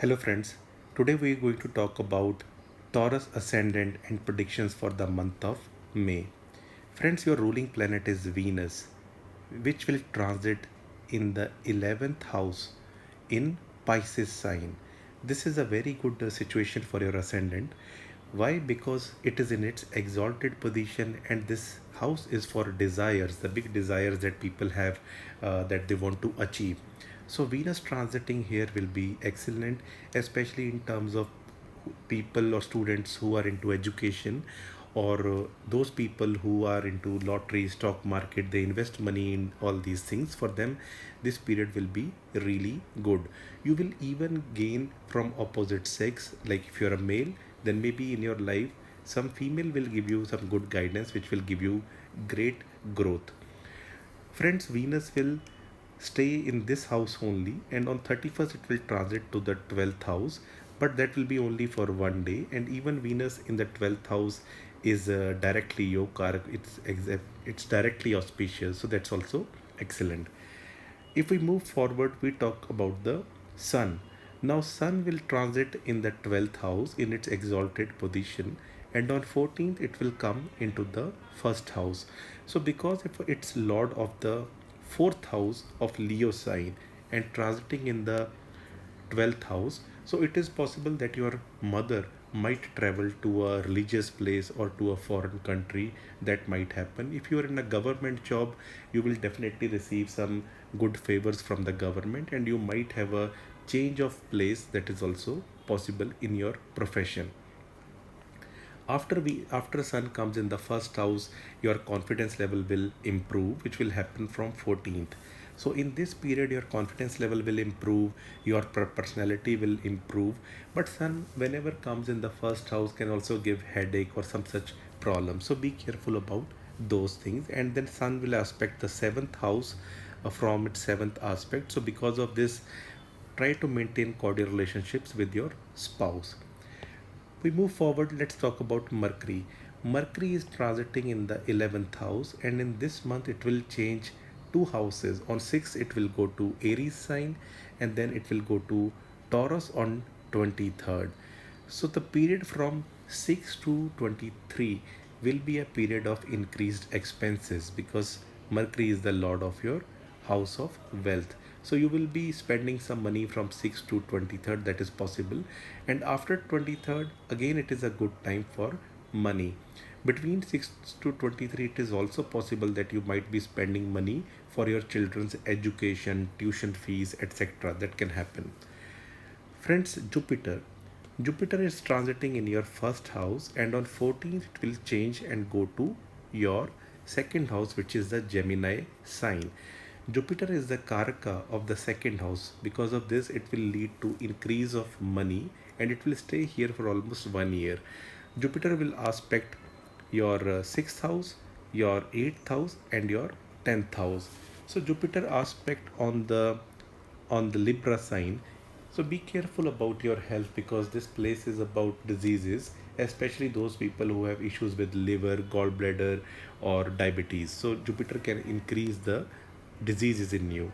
Hello friends, today we are going to talk about Taurus Ascendant and predictions for the month of May. Friends, your ruling planet is Venus, which will transit in the 11th house in Pisces sign. This is a very good situation for your ascendant. Why? Because it is in its exalted position, and this house is for desires, the big desires that people have that they want to achieve. So, Venus transiting here will be excellent, especially in terms of people or students who are into education, or those people who are into lottery, stock market, they invest money in all these things. For them, this period will be really good. You will even gain from opposite sex. Like if you're a male, then maybe in your life some female will give you some good guidance, which will give you great growth. Friends, Venus will stay in this house only, and on 31st it will transit to the 12th house, but that will be only for one day. And even Venus in the 12th house is directly Yokar, it's directly auspicious, so that's also excellent. If we move forward, we talk about the Sun. Now, Sun will transit in the 12th house in its exalted position, and on 14th, it will come into the first house. So, because if it's Lord of the fourth house of Leo sign and transiting in the 12th house, so it is possible that your mother might travel to a religious place or to a foreign country. That might happen. If you are in a government job, you will definitely receive some good favors from the government, and you might have a change of place that is also possible in your profession. After Sun comes in the first house, your confidence level will improve, which will happen from 14th. So in this period, your confidence level will improve, your personality will improve. But Sun, whenever comes in the first house, can also give headache or some such problem. So be careful about those things. And then Sun will aspect the seventh house from its seventh aspect. So because of this, try to maintain cordial relationships with your spouse. We move forward, let's talk about Mercury. Mercury is transiting in the 11th house, and in this month it will change two houses. On 6th it will go to Aries sign, and then it will go to Taurus on 23rd. So the period from 6 to 23 will be a period of increased expenses because Mercury is the lord of your house of wealth. So you will be spending some money from 6 to 23rd, that is possible. And after 23rd, again it is a good time for money. Between 6 to 23, it is also possible that you might be spending money for your children's education, tuition fees, etc. That can happen. Friends, Jupiter is transiting in your first house, and on 14th it will change and go to your second house, which is the Gemini sign. Jupiter is the Karaka of the second house. Because of this, it will lead to increase of money, and it will stay here for almost 1 year. Jupiter will aspect your sixth house, your eighth house, and your 10th house. So Jupiter aspect on the Libra sign. So be careful about your health because this place is about diseases, especially those people who have issues with liver, gallbladder, or diabetes. So Jupiter can increase the diseases in you.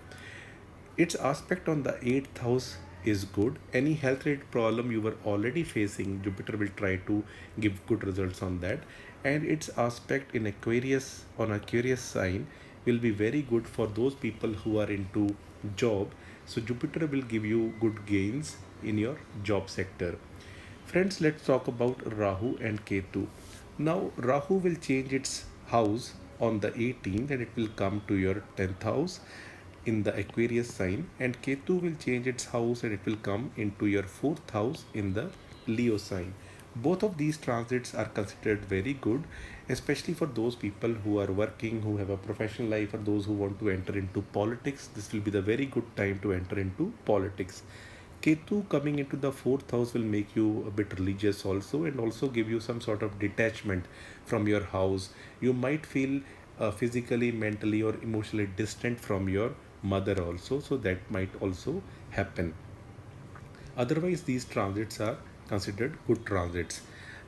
Its aspect on the 8th house is good. Any health related problem you were already facing, Jupiter will try to give good results on that. And its aspect in Aquarius on Aquarius sign will be very good for those people who are into job. So Jupiter will give you good gains in your job sector. Friends, let's talk about Rahu and Ketu. Now, Rahu will change its house on the 18th, and it will come to your 10th house in the Aquarius sign, and Ketu will change its house and it will come into your 4th house in the Leo sign. Both of these transits are considered very good, especially for those people who are working, who have a professional life, or those who want to enter into politics. This will be the very good time to enter into politics. Ketu coming into the 4th house will make you a bit religious also, and also give you some sort of detachment from your house. You might feel physically, mentally, or emotionally distant from your mother also, so that might also happen. Otherwise, these transits are considered good transits.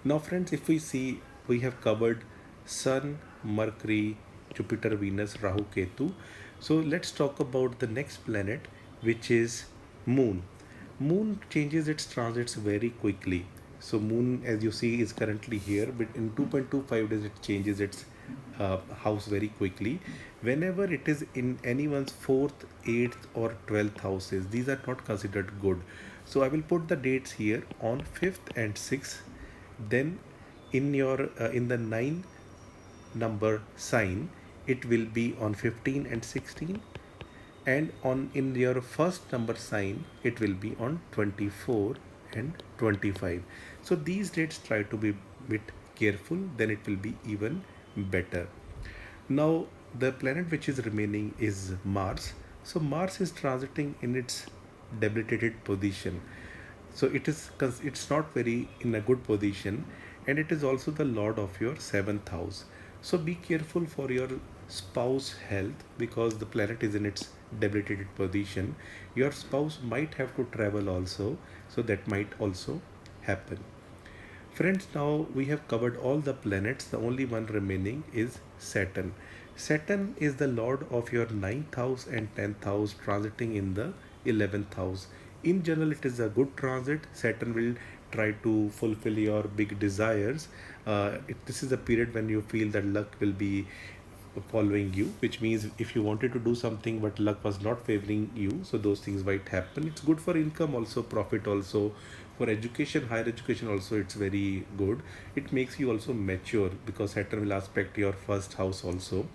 Now, friends, if we see, we have covered Sun, Mercury, Jupiter, Venus, Rahu, Ketu. So let's talk about the next planet, which is Moon. Moon changes its transits very quickly. So moon, as you see, is currently here, but in 2.25 days it changes its house very quickly. Whenever it is in anyone's fourth, eighth, or 12th houses, these are not considered good. So I will put the dates here on 5th and 6th. Then in your in the 9 number sign, it will be on 15 and 16, and on in your first number sign it will be on 24 and 25. So these dates, try to be bit careful, then it will be even better. Now the planet which is remaining is Mars. So Mars is transiting in its debilitated position, so it is it's not very in a good position, and it is also the lord of your seventh house. So be careful for your spouse health, because the planet is in its debilitated position. Your spouse might have to travel also, so that might also happen. Friends, now we have covered all the planets. The only one remaining is Saturn. Saturn is the lord of your ninth house and 10th house, transiting in the 11th house. In general, it is a good transit. Saturn will try to fulfill your big desires. This is a period when you feel that luck will be following you, which means if you wanted to do something but luck was not favoring you, so those things might happen. It's good for income also, profit also, for education, higher education also. It's very good. It makes you also mature, because Saturn will aspect your first house also.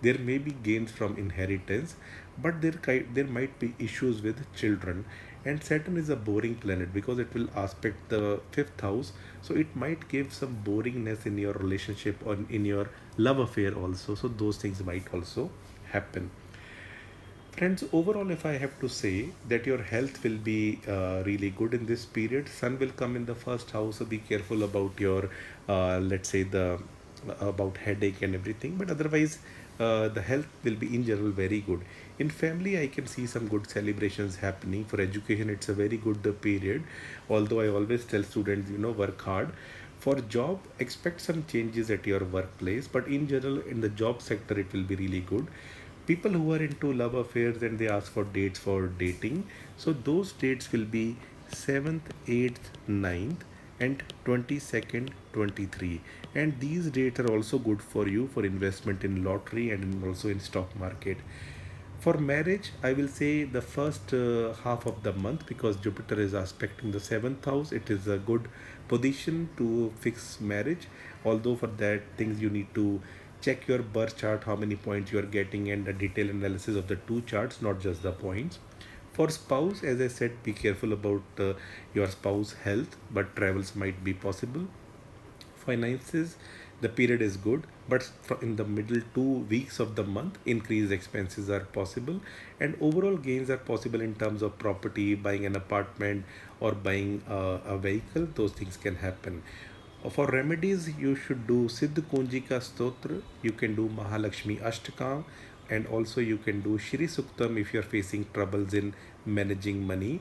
There may be gains from inheritance, but there might be issues with children. And Saturn is a boring planet because it will aspect the fifth house, so it might give some boringness in your relationship or in your love affair also. So those things might also happen. Friends, overall, if I have to say that your health will be really good in this period, sun will come in the first house, so be careful about your, let's say, the about headache and everything. But otherwise, the health will be in general very good. In family, I can see some good celebrations happening. For education, it's a very good period. Although I always tell students, work hard. For job, expect some changes at your workplace, but in general, in the job sector, it will be really good. People who are into love affairs and they ask for dates for dating, so those dates will be 7th, 8th, 9th, and 22nd, 23. And these dates are also good for you for investment in lottery and also in stock market. For marriage, I will say the first half of the month, because Jupiter is aspecting the seventh house. It is a good position to fix marriage. Although for that things you need to check your birth chart, how many points you are getting, and a detailed analysis of the two charts, not just the points. For spouse, as I said, be careful about your spouse health, but travels might be possible. Finances, the period is good, but in the middle 2 weeks of the month, increased expenses are possible, and overall gains are possible in terms of property, buying an apartment or buying a vehicle. Those things can happen. For remedies, you should do Siddh Kunjika Stotra, you can do Mahalakshmi Ashtakam, and also you can do Shri Suktam if you are facing troubles in managing money.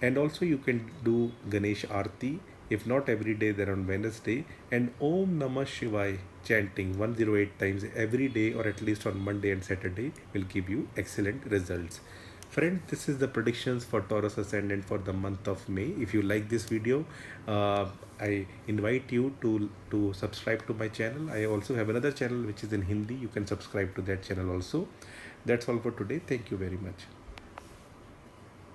And also you can do Ganesh Aarti, if not every day, then on Wednesday. And Om Namah Shivaya chanting 108 times every day, or at least on Monday and Saturday, will give you excellent results. Friends, this is the predictions for Taurus Ascendant for the month of May. If you like this video, I invite you to subscribe to my channel. I also have another channel which is in Hindi. You can subscribe to that channel also. That's all for today. Thank you very much.